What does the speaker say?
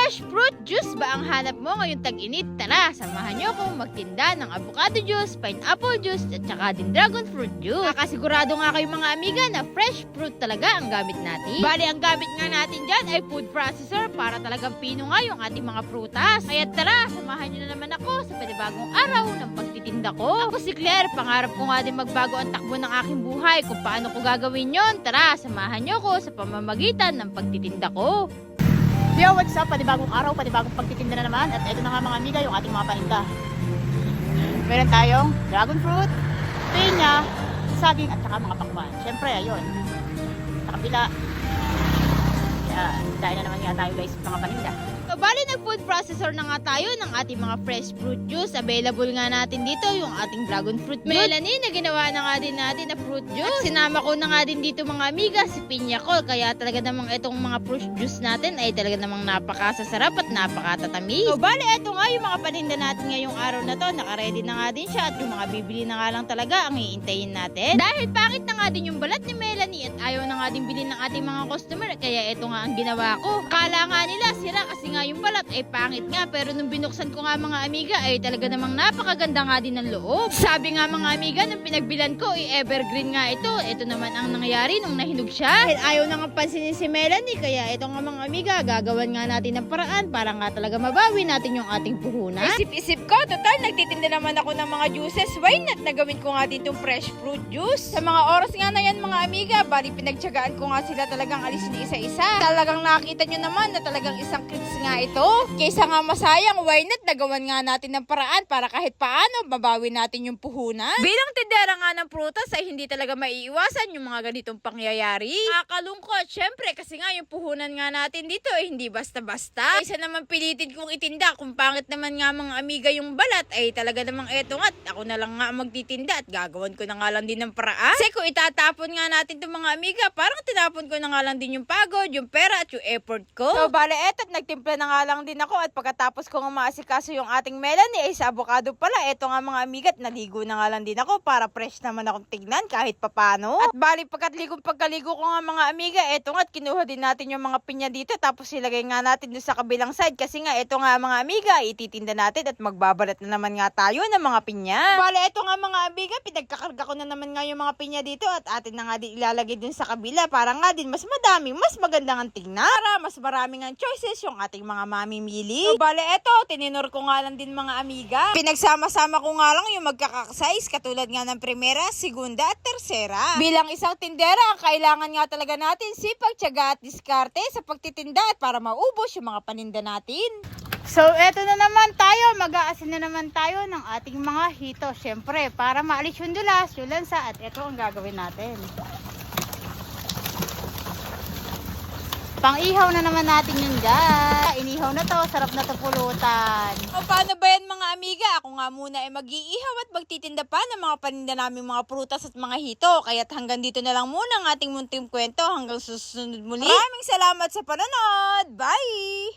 Fresh fruit juice ba ang hanap mo ngayong tag-init? Tara, samahan niyo akong magtinda ng avocado juice, pineapple juice, at saka din dragon fruit juice. Kakasigurado nga kayo mga amiga na fresh fruit talaga ang gamit natin. Bali, ang gamit nga natin dyan ay food processor para talagang pino nga yung ating mga prutas. Kaya tara, samahan niyo na naman ako sa panibagong araw ng pagtitinda ko. Ako si Claire, pangarap ko nga din magbago ang takbo ng aking buhay. Kung paano ko gagawin yon, tara, samahan niyo ako sa pamamagitan ng pagtitinda ko. Yo, what's up? Panibagong araw, panibagong pagtitinda na naman. At ito na nga mga amiga, yung ating mga paninda. Meron tayong dragon fruit, pinya, saging, at saka mga pakwan. Siyempre, ayun. Sa kabila. Kaya, dahil na naman nga tayo guys sa mga paninda. So, bali nag-food processor na nga tayo ng ating mga fresh fruit juice. Available nga natin dito yung ating dragon fruit juice. Melanie na ginawa na nga din natin na fruit juice. At sinama ko na nga din dito mga amiga si pinya ko. Kaya talaga namang itong mga fruit juice natin ay talaga namang napakasasarap at napakatatamis. So bali ito nga yung mga paninda natin ngayong araw na to. Naka-ready na nga din siya at yung mga bibili na nga lang talaga ang iintayin natin. Dahil pangit na nga din yung balat ni Melanie at ayaw na nga din bilhin ng ating mga customer. Kaya ito nga ang ginawa ko. Kala nga nila sira kasi nga yung balat ay pangit nga, pero nung binuksan ko nga mga amiga ay talaga namang napakaganda nga din ng loob. Sabi nga mga amiga, nung pinagbilan ko ay evergreen nga ito. Ito naman ang nangyari nung nahinog siya. Dahil ayaw na nga pansinin si Melanie, kaya ito nga mga amiga, gagawan nga natin ng paraan para nga talaga mabawi natin yung ating puhunan. Isip-isip ko, total nagtitinda naman ako ng mga juices. Why not na gawin ko nga din itong fresh fruit juice? Sa mga oras nga na yan mga amiga, bali pinagtyagaan ko nga sila talagang alisin isa-isa. Talagang nakita nyo naman na talagang isang clicks nga ito. Kaysa nga masayang, why not nagawan nga natin ng paraan para kahit paano mabawi natin yung puhunan. Bilang tindera nga ng prutas ay hindi talaga maiiwasan yung mga ganitong pangyayari. Nakakalungkot, syempre kasi nga yung puhunan nga natin dito ay hindi basta-basta. Kaysa naman pilitin kong itinda kung pangit naman nga mga amiga yung balat ay talaga namang eto nga ako na lang nga magtitinda at gagawan ko na nga lang din ng paraan. Kasi kung itatapon nga natin itong mga amiga, parang tinapon ko na nga lang din yung pagod, yung pera at yung effort ko. So bale eto't nagtimpla na nga lang din ako at pagkatapos ko nga maasikaso yung ating Melanie ay sa avocado pala. Eto nga mga amigat, naligo na nga lang din ako para fresh naman akong tignan kahit papano. At bali pagkaligo ko nga mga amiga, eto nga at kinuha din natin yung mga pinya dito tapos ilagay nga natin doon sa kabilang side kasi nga eto nga mga amiga, ititinda natin at magbabalat na naman nga tayo ng mga pinya. Bali eto nga mga amiga, pinagkakarga ko na naman nga yung mga pinya dito at atin na nga din ilalagay dun sa kabila para nga din mas madami, mas maganda nga tignan. Para mas maraming ang choices yung ating mga mamimili. So, bale, eto, tininor ko nga lang din mga amiga. Pinagsama-sama ko nga lang yung magkakasize katulad nga ng primera, segunda at tersera. Bilang isang tindera, ang kailangan nga talaga natin sipag, tiyaga at diskarte sa pagtitinda at para maubos yung mga paninda natin. So, eto na naman tayo. Mag-aasin na naman tayo ng ating mga hito. Siyempre, para maalis yung dulas, yung lansa, at eto ang gagawin natin. Pang-ihaw na naman natin yun guys. Inihaw na to, sarap na to pulutan. O paano ba yan mga amiga? Ako nga muna ay mag-iihaw at magtitinda pa ng mga paninda namin mga prutas at mga hito. Kaya't hanggang dito na lang muna ang ating munting kwento. Hanggang susunod muli. Maraming salamat sa panonood. Bye!